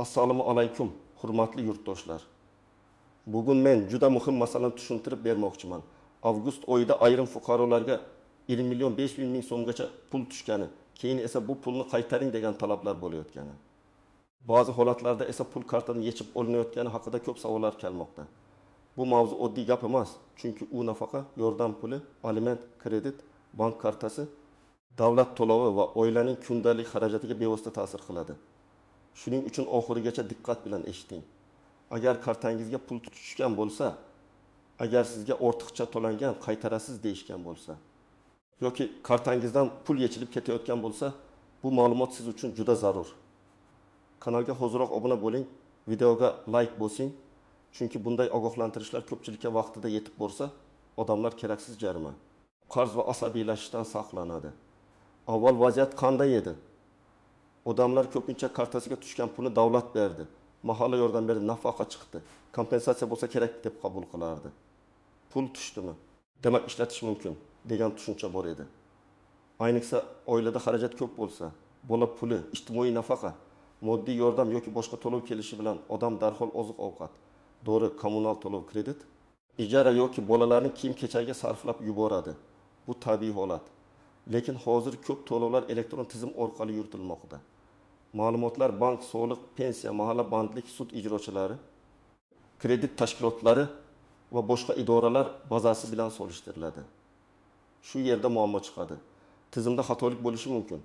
Assalomu alaykum, hurmatli yurtdoshlar. Bugun men juda muhim masalani tushuntirib bermoqchiman. Avgust oyida ayrim fuqarolarga 1 million 500 ming so'mgacha pul tushgani, keyin esa bu pulni qaytaring degan talablar bo'layotgani. Ba'zi holatlarda esa pul kartadan yechib olinayotgani haqida ko'p savollar kelmoqda. Bu mavzu oddiy gap emas, chunki u nafaqa, yordam puli, aliment, kredit, bank kartasi, davlat to'lovi va oilaning kundalik xarajatiga bevosita ta'sir qiladi. Shuning uchun oxirigacha diqqat bilan eshiting. Agar kartangizga pul tushgan bo'lsa, agar sizga ortiqcha to'langan qaytarasiz deyishgan bo'lsa, yoki kartangizdan pul yechilib ketayotgan bo'lsa, bu ma'lumot siz uchun juda zarur. Kanalga hozirroq obuna bo'ling, videoga like bosing, chunki bunday ogohlantirishlar ko'pchilikka vaqtida yetib borsa, odamlar keraksiz jarima, qarz va asabiylashishdan saqlanadi. Avval vaziyat qanday edi? Odamlar ko'pincha kartasiga tushgan pulni davlat berdi, mahalla yordam berdi, nafaqa chiqdi, kompensatsiya bo'lsa kerak deb qabul qilardi. Pul tushdimi? Demak ishlatish mumkin degan tushuncha bor edi. Ayniqsa oilada xarajat ko'p bo'lsa, bola puli, ijtimoiy nafaqa, moddiy yordam yoki boshqa to'lov kelishi bilan odam darhol oziq-ovqat, dori, kommunal to'lov, kredit, ijara yoki bolalarning kiyim-kechagiga sarflab yuboradi. Bu tabiiy holat. Lekin hozir ko'p to'lovlar elektron tizim orqali yuritilmoqda. Ma'lumotlar bank, soliq, pensiya, mahalla bandlik, sud ijrochilari, kredit tashkilotlari va boshqa idoralar bazasi bilan solishtiriladi. Shu yerda muammo chiqadi. Tizimda xatolik bo'lishi mumkin.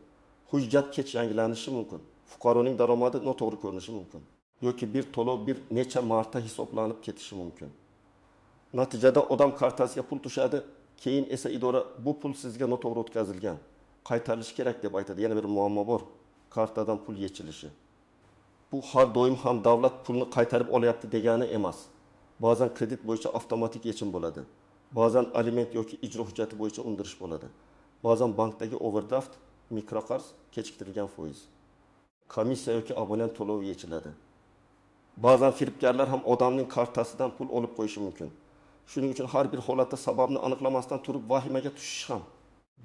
Hujjat kech yangilanishi mumkin. Fuqaroning daromadi noto'g'ri ko'rinishi mumkin. Yoki bir to'lov bir necha marta hisoblanib ketishi mumkin. Natijada odam kartasiga pul tushadi, keyin esa idora bu pul sizga noto'g'ri o'tkazilgan, qaytarilishi kerak deb aytadi. Yana bir muammo bor. Kartadan pul yechilishi. Bu har doim ham davlat pulni qaytarib olyapti degani emas. Ba'zan kredit bo'yicha avtomatik yechim bo'ladi. Ba'zan aliment yoki ijro hujjati bo'yicha undirish bo'ladi. Ba'zan bankdagi overdraft, mikroqarz, kechiktirilgan foiz, komissiya yoki abonent to'lovi yechiladi. Ba'zan firibgarlar ham odamning kartasidan pul olib qo'yishi mumkin. Shuning uchun har bir holatda sababni aniqlamasdan turib vahimaga tushish ham,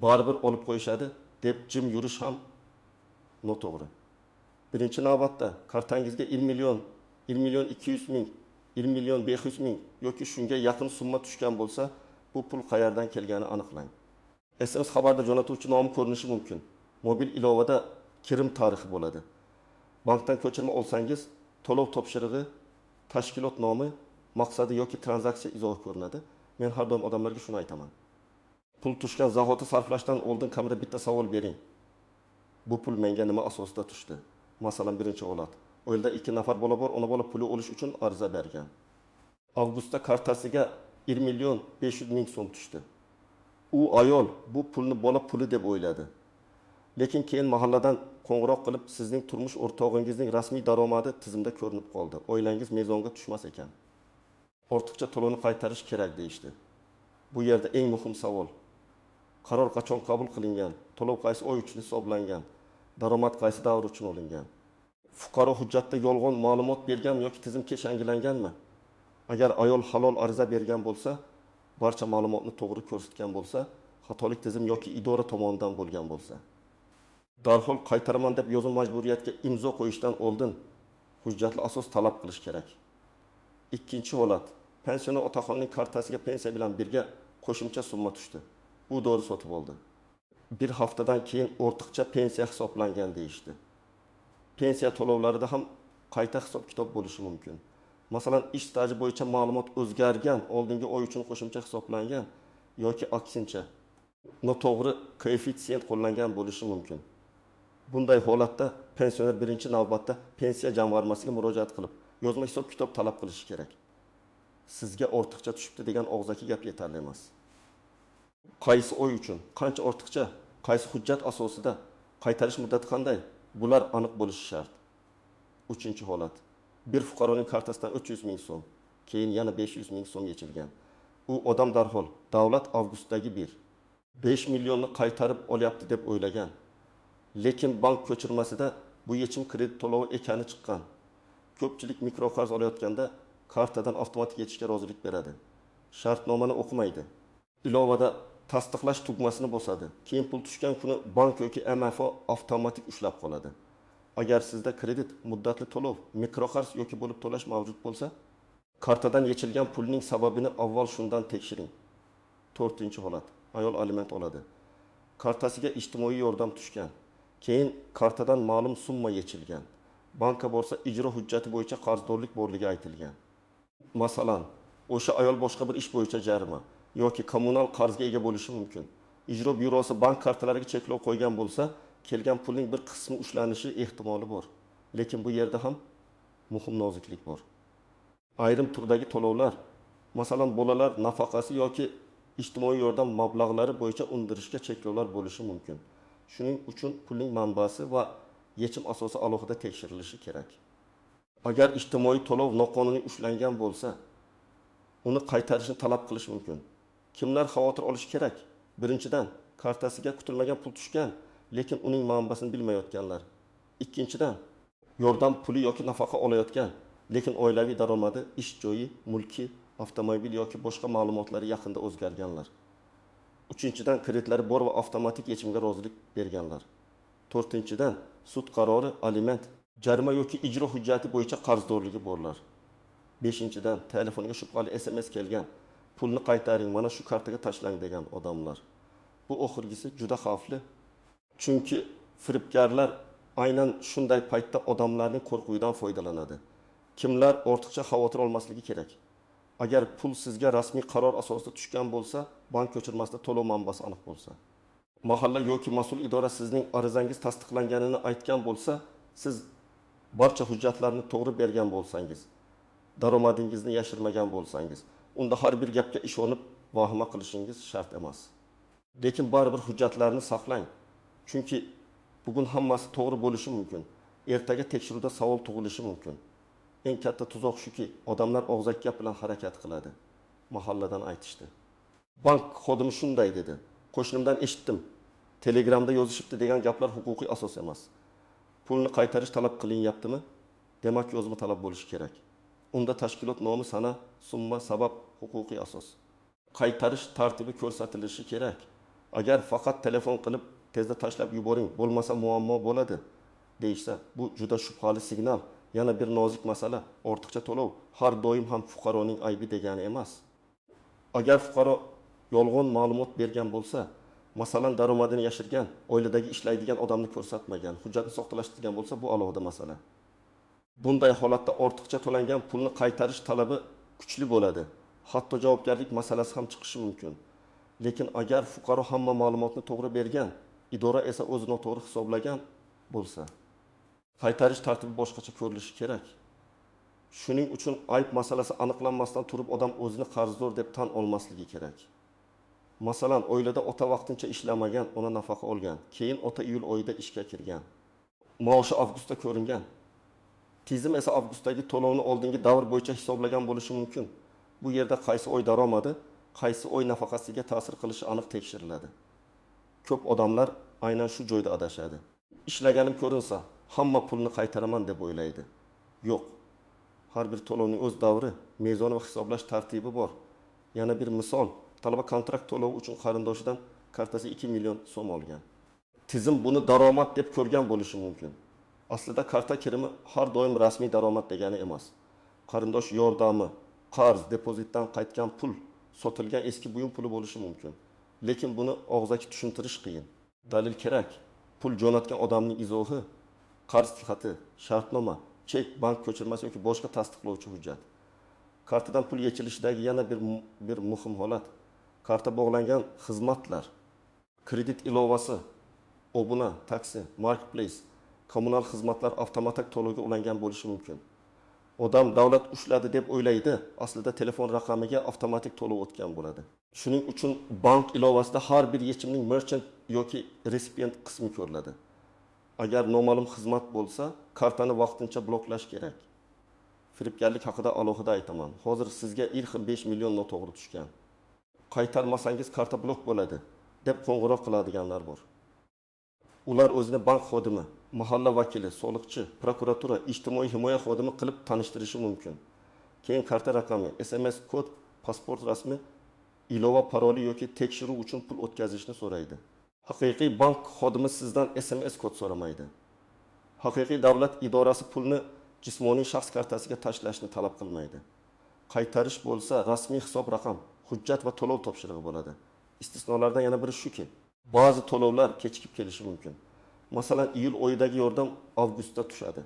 baribir olib qo'yishadi deb jim yurish ham noto'g'ri. Birinchi navbatda kartangizga 1 million 200 ming, 1 million 500 ming yoki shunga yaqin summa tushgan bo'lsa, bu pul qayerdan kelgani aniqlang. SMS xabarda jo'natuvchi nomi ko'rinishi mumkin. Mobil ilovada kirim tarixi bo'ladi. Bankdan ko'chirma olsangiz, to'lov topshirig'i, tashkilot nomi, maqsadi yoki tranzaksiya izohi ko'rinadi. Men har doim odamlarga shuni aytaman. Pul tushgan zahoti sarflashdan oldin kamida bitta savol bering. Bu pul menga nima asosida tushdi? Masalan, birinchi holat. Oilada 2 nafar bola bor, ona bola puli olish uchun ariza bergan. Avgustda kartasiga 1 million 500 ming so'm tushdi. U ayol bu pulni bola puli deb o'yladi. Lekin keyin mahalladan qo'ng'iroq qilib, sizning turmush o'rtog'ingizning rasmiy daromadi tizimda ko'rinib qoldi. Oilangiz mezonga tushmas ekan. Ortiqcha to'lovni qaytarish kerak deyishdi. Bu yerda eng muhim savol: qaror qachon qabul qilingan? To'lov qaysi oy uchun hisoblangan? Daromad qaysi davr uchun olingan? Fuqaro hujjatda yolg'on ma'lumot berganmi yoki tizim kech yangilanganmi? Agar ayol halol ariza bergan bo'lsa, barcha ma'lumotni to'g'ri ko'rsatgan bo'lsa, xatolik tizim yoki idora tomonidan bo'lgan bo'lsa, darhol qaytaraman deb yozma majburiyatga imzo qo'yishdan oldin hujjatli asos talab qilish kerak. Ikkinchi holat: pensioner otaxonning kartasiga pensiya bilan birga qo'shimcha summa tushdi. U dori sotib oldi. Bir haftadan keyin ortiqcha pensiya hisoblangan deyishdi. Pensiya to'lovlarida ham qayta hisob-kitob bo'lishi mumkin. Masalan, ish staji bo'yicha ma'lumot o'zgargan, oldingi oy uchun qo'shimcha hisoblangan yoki aksincha noto'g'ri koeffitsient qo'llangan bo'lishi mumkin. Bunday holatda pensioner birinchi navbatda pensiya jamg'armasiga murojaat qilib, yozma hisob-kitob talab qilishi kerak. Sizga ortiqcha tushibdi degan og'zaki gap yetarli emas. Qaysi oy uchun, qancha ortiqcha, qaysi hujjat asosida, qaytarish muddati qanday? Bular aniq bo'lishi shart. Uchinchi holat: bir fuqaroning kartasidan 300 ming so'm, keyin yana 500 ming so'm yechilgan. U odam darhol davlat avgustdagi 5 millionni qaytarib olyapti deb o'ylagan. Lekin bank ko'chirmasida bu yechim kredit to'lovi ekani chiqqan. Ko'pchilik mikroqarz olayotganda kartadan avtomatik yechishga rozilik beradi. Shartnomani o'qimaydi. Ilovada tasdiqlash tugmasini bosadi. Keyin pul tushgan kuni bank yoki MFO avtomatik ushlab qoladi. Agar sizda kredit, muddatli to'lov, mikroqarz yoki bo'lib to'lash mavjud bo'lsa, kartadan yechilgan pulning sababini avval shundan tekshiring. 4-holat. Ayol aliment oladi. Kartasiga ijtimoiy yordam tushgan. Keyin kartadan ma'lum summa yechilgan. Banka bo'lsa ijro hujjati bo'yicha qarzdorlik borligi aytilgan. Masalan, o'sha ayol boshqa bir ish bo'yicha jarima yoki kommunal qarzga ega bo'lishi mumkin. Ijro byurosi bank kartalariga cheklov qo'ygan bo'lsa, kelgan pulning bir qismi ushlanishi ehtimoli bor. Lekin bu yerda ham muhim noziklik bor. Ayrim turdagi to'lovlar, masalan, bolalar nafaqasi yoki ijtimoiy yordam mablag'lari bo'yicha undirishga cheklovlar bo'lishi mumkin. Shuning uchun pulning manbasi va yechim asosi alohida tekshirilishi kerak. Agar ijtimoiy to'lov noqonuniy ushlangan bo'lsa, uni qaytarishni talab qilish mumkin. Kimlar xavotir olishi kerak? Birinchidan, kartasiga kutilmagan pul tushgan, lekin uning manbasini bilmayotganlar. Ikkinchidan, yordam puli yoki nafaqa olayotgan, lekin oilaviy daromadi, ish joyi, mulki, avtomobil yoki boshqa ma'lumotlari yaqinda o'zgarganlar. Uchinchidan, kreditlari bor va avtomatik yechimga rozilik berganlar. To'rtinchidan, sud qarori, aliment, jarima yoki ijro hujjati bo'yicha qarzdorligi borlar. Beshinchidan, telefoniga shubhali SMS kelgan, pulni qaytaring, mana shu kartaga tashlang degan odamlar. Bu oxirgisi juda xavfli. Chunki firibgarlar aynan shunday paytda odamlarning qo'rquvidan foydalanadi. Kimlar ortiqcha xavotir olmasligi kerak. Agar pul sizga rasmiy qaror asosida tushgan bo'lsa, bank ko'chirmasida to'lov manbasi aniq bo'lsa, mahalla yoki mas'ul idora sizning arizangiz tasdiqlanganini aytgan bo'lsa, siz barcha hujjatlarni to'g'ri bergan bo'lsangiz, daromadingizni yashirmagan bo'lsangiz, unda har bir gapga ishonib vahima qilishingiz shart emas. Lekin baribir hujjatlarni saqlang. Chunki bugun hammasi to'g'ri bo'lishi mumkin. Ertaga tekshiruvda savol tug'ilishi mumkin. Eng katta tuzoq shuki, odamlar og'zaki gap bilan harakat qiladi. Mahalladan aytishdi. Bank xodimi shunday dedi. Qo'shnimdan eshitdim. Telegramda yozishibdi degan gaplar huquqiy asos emas. Pulni qaytarish talab qilinyaptimi? Demak, yozma talab bo'lishi kerak. Unda tashkilot nomi, sana, summa, sabab, huquqiy asos. Qaytarish tartibi ko'rsatilishi kerak. Agar faqat telefon qilib tezda tashlab yuboring, bo'lmasa muammo bo'ladi deyishsa, bu juda shubhali signal. Yana bir nozik masala, ortiqcha to'lov har doim ham fuqaroning aybi degani emas. Agar fuqaro yolg'on ma'lumot bergan bo'lsa, masalan, daromadini yashirgan, oiladagi ishlaydigan odamni ko'rsatmagan, hujjatni soxtalashtirgan bo'lsa, bu alohida masala. Bunday holatda ortiqcha to'langan pulni qaytarish talabi kuchli bo'ladi. Hatto javobgarlik masalasi ham chiqishi mumkin. Lekin agar fuqaro hamma ma'lumotni to'g'ri bergan, idora esa o'zini noto'g'ri hisoblagan bo'lsa, qaytarish tartibi boshqacha ko'rilishi kerak. Shuning uchun ayb masalasi aniqlanmasdan turib odam o'zini qarzdor deb tan olmasligi kerak. Masalan, oilada ota vaqtincha ishlamagan, ona nafaqa olgan, keyin ota iyul oyida ishga kirgan. Maoshi avgustda ko'ringan. Tizim esa avgustdagi to'lovni oldingi davr bo'yicha hisoblagan bo'lishi mumkin. Bu yerda qaysi oy daromadi, qaysi oy nafaqasiga ta'sir qilishi aniq tekshiriladi. Ko'p odamlar aynan shu joyda adashadi. Ishlaganim ko'rinsa, hamma pulni qaytaraman deb o'ylaydi. Yo'q. Har bir to'lovning o'z davri, mezoni va hisoblash tartibi bor. Yana bir misol, talaba kontrakt to'lovi uchun qarindoshidan kartasi 2 million so'm olgan. Tizim buni daromad deb ko'rgan bo'lishi mumkin. Aslida karta kirimi har doim rasmiy daromad degani emas. Qarindosh yordami, qarz, depozitdan qaytgan pul, sotilgan eski buyum puli bo'lishi mumkin. Lekin buni og'zaki tushuntirish qiyin. Dalil kerak. Pul jo'natgan odamning izohi, qarz xati, shartnoma, chek, bank ko'chirmasi yoki boshqa tasdiqlovchi hujjat. Kartadan pul yechilishidagi yana bir muhim holat, karta bog'langan xizmatlar, kredit ilovasi, obuna, taksi, marketplace, kommunal xizmatlar avtomatik to'lovga ulangan bo'lishi mumkin. Odam davlat ushladi deb o'ylaydi, aslida telefon raqamiga avtomatik to'lov o'tgan bo'ladi. Shuning uchun bank ilovasida har bir yechimning merchant yoki recipient qismi ko'riladi. Agar noma'lum xizmat bo'lsa, kartani vaqtincha bloklash kerak. Firibgarlik haqida alohida aytaman. Hozir sizga ilk 5 million noto'g'ri tushgan. Qaytarmasangiz karta blok bo'ladi deb qo'ng'iroq qiladiganlar bor. Ular o'zini bank xodimi, mahalla vakili, soliqchi, prokuratura, ijtimoiy himoya xodimi qilib tanishtirishi mumkin. Keyin karta raqami, SMS kod, pasport rasmi, ilova paroli yoki tekshiruv uchun pul o'tkazishni so'raydi. Haqiqiy bank xodimi sizdan SMS kod so'ramaydi. Haqiqiy davlat idorasi pulni jismoniy shaxs kartasiga tashlashni talab qilmaydi. Qaytarish bo'lsa rasmiy hisob raqam, hujjat va to'lov topshirig'i bo'ladi. Istisnolardan yana biri shuki, ba'zi to'lovlar kechikib kelishi mumkin. Masalan, iyul oyidagi yordam avgustda tushadi.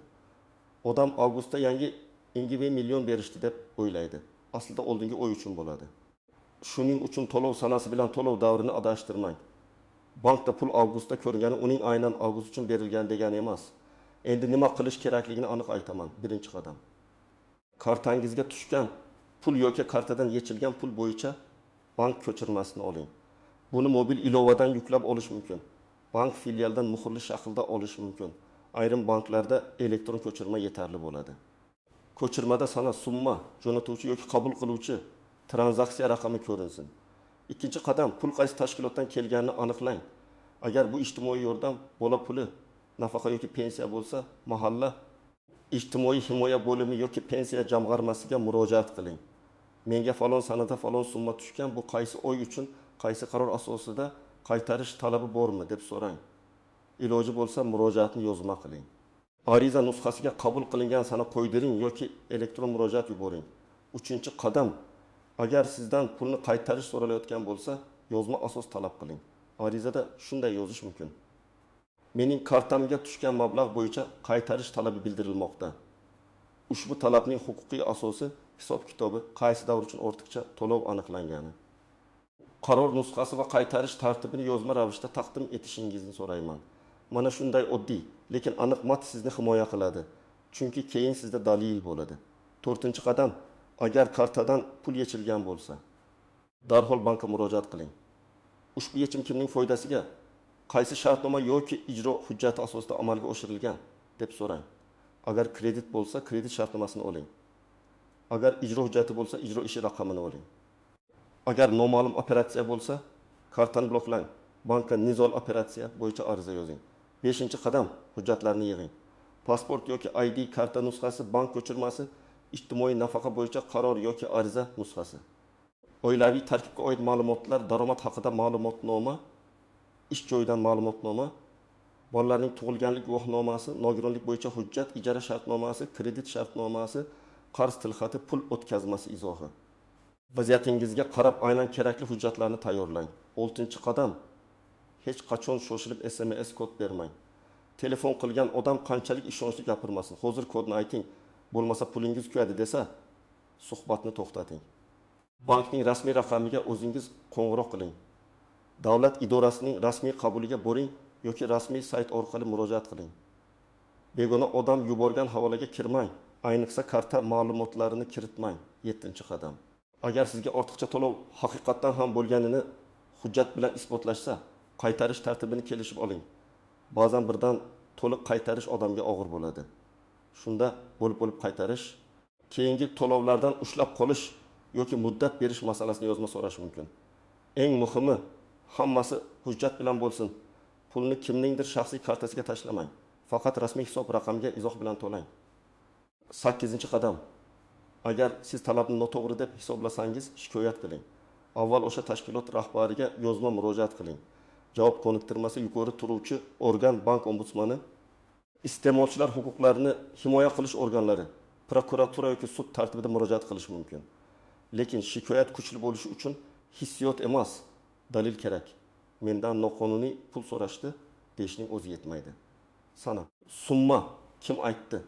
Odam avgustda yangi 1 million berishdi deb o'ylaydi. Aslida oldingi oy uchun bo'ladi. Shuning uchun to'lov sanasi bilan to'lov davrini adashtirmang. Bankda pul avgustda ko'ringani uning aynan avgust uchun berilgan degani emas. Endi nima qilish kerakligini aniq aytaman. Birinchi qadam. Kartangizga tushgan pul yoki kartadan yechilgan pul bo'yicha bank ko'chirmasini oling. Buni mobil ilovadan yuklab olish mumkin. Bank filialdan muhrli shaklda olish mumkin. Ayrim banklarda elektron ko'chirma yetarli bo'ladi. Ko'chirmada sana summa, jo'natuvchi yoki qabul qiluvchi tranzaksiya raqami ko'rinsin. Ikkinchi qadam, pul qaysi tashkilotdan kelganini aniqlang. Agar bu ijtimoiy yordam, bola puli, nafaqa yoki pensiya bo'lsa, mahalla ijtimoiy himoya bo'limi yoki pensiya jamg'armasiga murojaat qiling. Menga falon sanada falon summa tushgan, bu qaysi oy uchun, qaysi qaror asosida qaytarish talabi bormi deb so'rang. Iloji bo'lsa murojaatni yozma qiling. Ariza nusxasiga qabul qilingan sana qo'ydiring yoki elektron murojaat yuboring. Uchinchi qadam, agar sizdan pulni qaytarish so'ralayotgan bo'lsa, yozma asos talab qiling. Arizada shunday yozish mumkin. Mening kartamga tushgan mablag' bo'yicha qaytarish talabi bildirilmoqda. Ushbu talabning huquqiy asosi, hisob kitobi, qaysi davr uchun ortiqcha to'lov aniqlangani. Qaror nusxasi va qaytarish tartibini yozma ravishda taqdim etishingizni so'rayman. Mana shunday oddiy, lekin aniq mat sizni himoya qiladi. Chunki keyin sizda dalil bo'ladi. 4-qadam, agar kartadan pul yechilgan bo'lsa, darhol bankka murojaat qiling. Ushbu yechim kimning foydasiga, qaysi shartnoma yoki ijro hujjati asosida amalga oshirilgan deb so'rang. Agar kredit bo'lsa, kredit shartnomasini oling. Agar ijro hujjati bo'lsa, ijro ishi raqamini oling. Agar noma'lum operatsiya bo'lsa, kartani bloklang. Bankka nizol operatsiya bo'yicha ariza yozing. 5-qadam, hujjatlarni yig'ing. Pasport yoki ID karta nusxasi, bank ko'chirmasi, ijtimoiy nafaqa bo'yicha qaror yoki ariza nusxasi. Oilaviy tarkibga oid ma'lumotlar, daromad haqida ma'lumotnoma, ish joyidan ma'lumotnoma, bolalarning tug'ilganlik guvohnomasi, nogironlik bo'yicha hujjat, ijara shartnomasi, kredit shartnomasi, qarz tilxati, pul o'tkazmasi izohi. Vaziyatingizga qarab aynan kerakli hujjatlarni tayyorlang. 6-qadam, hech qachon shoshilib SMS kod bermang. Telefon qilgan odam qanchalik ishonchli gapirmasin. Hozir kodni ayting, bo'lmasa pulingiz kuyadi desa, suhbatni to'xtating. Bankning rasmiy raqamiga o'zingiz qo'ng'iroq qiling. Davlat idorasining rasmiy qabuliga boring yoki rasmiy sayt orqali murojaat qiling. Begona odam yuborgan havolaga kirmang, ayniqsa karta ma'lumotlarini kiritmang. 7-qadam. Agar sizga ortiqcha to'lov haqiqatdan ham bo'lganini hujjat bilan isbotlashsa, qaytarish tartibini kelishib oling. Ba'zan birdan to'liq qaytarish odamga og'ir bo'ladi. Shunda bo'lib qaytarish, keyingi to'lovlardan ushlab qolish yoki muddat berish masalasini yozma so'rash mumkin. Eng muhimi, hammasi hujjat bilan bo'lsin. Pulni kimningdir shaxsiy kartasiga tashlamang. Faqat rasmiy hisob raqamiga izoh bilan to'lang. 8-qadam. Agar siz talabni noto'g'ri deb hisoblasangiz, shikoyat qiling. Avval o'sha tashkilot rahbariga yozma murojaat qiling. Javob ko'niktirmasi yuqori turuvchi organ, bank ombudsmani, iste'molchilar huquqlarini himoya qilish organlari, prokuratura yoki sud tartibida murojaat qilish mumkin. Lekin shikoyat kuchli bo'lishi uchun hissiyot emas, dalil kerak. Mendan noqonuniy pul so'rashdi deyishning o'zi yetmaydi. Sana. Summa kim aytdi?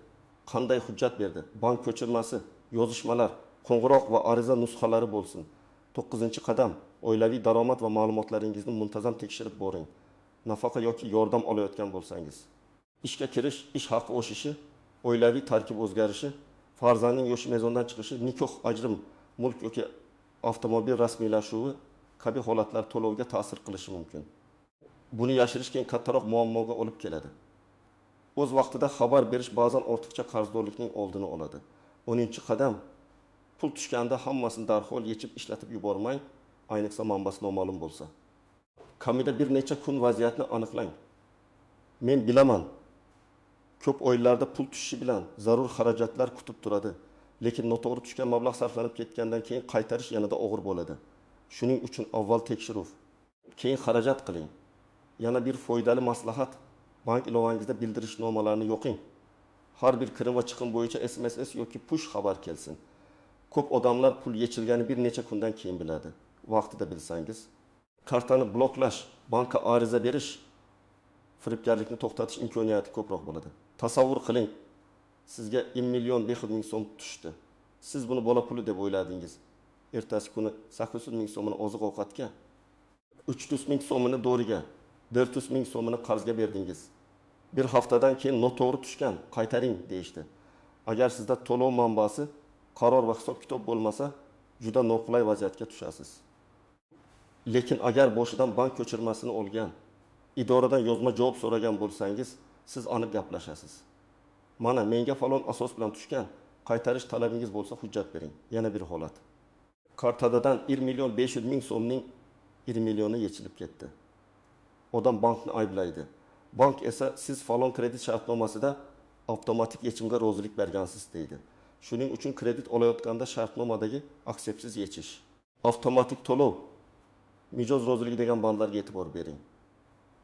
Qanday hujjat berdi? Bank ko'chirmasi, yozishmalar, qo'ng'iroq va ariza nusxalari bo'lsin. 9-qadam, oilaviy daromad va ma'lumotlaringizni muntazam tekshirib boring. Nafaqa yoki yordam olayotgan bo'lsangiz. Ishga kirish, ish haqi oshishi, oilaviy tarkib o'zgarishi, farzandning yoshi mezondan chiqishi, nikoh, ajrim, mulk yoki avtomobil rasmiylashuvi kabi holatlar to'lovga ta'sir qilishi mumkin. Buni yashirish keyin kattaroq muammoga olib keladi. O'z vaqtida xabar berish ba'zan ortiqcha qarzdorlikning oldini oladi. 10-qadam, pul tushganda hammasini darhol yechib ishlatib yubormang, ayniqsa manbasi noma'lum bo'lsa. Kamida bir necha kun vaziyatni aniqlang. Men bilaman, ko'p oylarda pul tushishi bilan zarur xarajatlar kutib turadi, lekin noto'g'ri tushgan mablag' sarflanib ketgandan keyin qaytarish yanada og'ir bo'ladi. Shuning uchun avval tekshiruv, keyin xarajat qiling. Yana bir foydali maslahat, Bank ilovaningizda bildirish nomalarini yo'qing. Har bir kirim va chiqim bo'yicha SMS yoki push xabar kelsin. Ko'p odamlar pul yechilgani bir necha kundan keyin biladi. Vaqtida bilsangiz, kartani bloklash, bankka ariza berish firibgarlikni to'xtatish imkoniyati ko'proq bo'ladi. Tasavvur qiling, sizga 1 million 500 ming so'm tushdi. Siz buni bola puli deb o'yladingiz. Ertasi kuni 800 ming so'mini oziq-ovqatga, 300 ming so'mini doriga, 400 ming so'mini qarzga berdingiz. Bir haftadan keyin noto'g'ri tushgan, qaytaring deyishdi. Agar sizda to'lov manbasi, qaror va hisob-kitob bo'lmasa, juda noqulay vaziyatga tushasiz. Lekin agar boshidan bank ko'chirmasini olgan, idoradan yozma javob so'ragan bo'lsangiz, siz aniq gaplashasiz. Mana menga falon asos bilan tushgan, qaytarish talabingiz bo'lsa hujjat bering. Yana bir holat. Kartadadan 1 million 500 ming so'mning 1 millioni yechilib ketdi. Odam bankni ayblaydi. Bank esa siz falon kredit shartnomasida avtomatik yechimga rozilik bergansiz deydi. Shuning uchun kredit olayotganda shartnomadagi akseptsiz yechish, avtomatik to'lov, mijoz roziligi degan bandlarga e'tibor bering.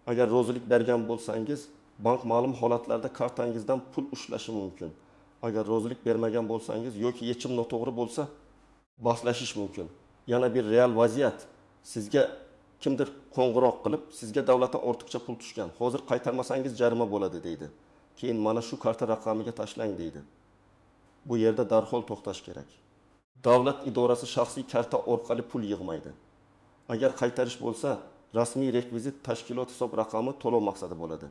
Agar rozilik bergan bo'lsangiz, bank ma'lum holatlarda kartangizdan pul ushlashi mumkin. Agar rozilik bermagan bo'lsangiz yoki yechim noto'g'ri bo'lsa, bahslashish mumkin. Yana bir real vaziyat. Sizga kimdir qo'ng'iroq qilib, sizga davlatdan ortiqcha pul tushgan. Hozir qaytarmasangiz jarima bo'ladi deydi. Keyin mana shu karta raqamiga tashlang deydi. Bu yerda darhol to'xtash kerak. Davlat idorasi shaxsiy karta orqali pul yig'maydi. Agar qaytarish bo'lsa, rasmiy rekvizit tashkilot hisob raqami to'lov maqsadi bo'ladi.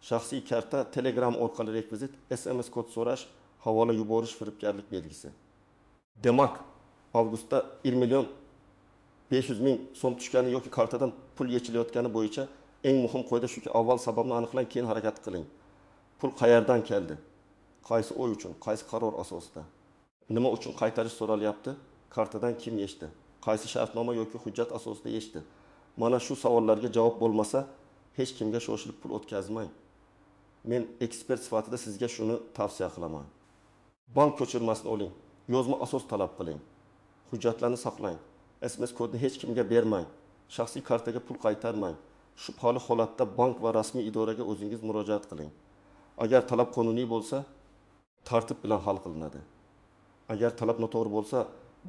Shaxsiy karta Telegram orqali rekvizit, SMS kod so'rash, havola yuborish firibgarlik belgisi. Demak, avgustda 1 million 500 ming so'm tushgani yoki kartadan pul yechilayotgani bo'yicha eng muhim qoida shuki, avval sababni aniqlang, keyin harakat qiling. Pul qayerdan keldi? Qaysi o'y uchun, qaysi qaror asosida? Nima uchun qaytarish so'ralyapti? Kartadan kim yechdi? Qaysi shartnoma yoki hujjat asosida yechdi? Mana shu savollarga javob bo'lmasa, hech kimga shoshilib pul o'tkazmang. Men ekspert sifatida sizga shuni tavsiya qilaman. Bank ko'chirmasini oling, yozma asos talab qiling. Hujjatlarni saqlang. SMS kodni hech kimga bermang. Shaxsiy kartaga pul qaytarmang. Shubhali holatda bank va rasmiy idoraga o'zingiz murojaat qiling. Agar talab qonuniy bo'lsa, tartib bilan hal qilinadi. Agar talab noto'g'ri bo'lsa,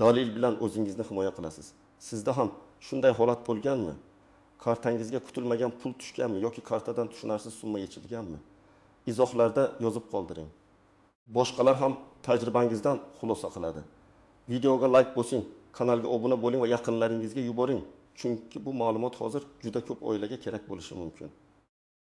dalil bilan o'zingizni himoya qilasiz. Sizda ham shunday holat bo'lganmi? Kartangizga kutilmagan pul tushganmi yoki kartadan tushunarsiz summa yechilganmi? Izohlarda yozib qoldiring. Boshqalar ham tajribangizdan xulosa qiladi. Videoga like bosing, kanalga obuna bo'ling va yaqinlaringizga yuboring. Chunki bu ma'lumot hozir juda ko'p oilaga kerak bo'lishi mumkin.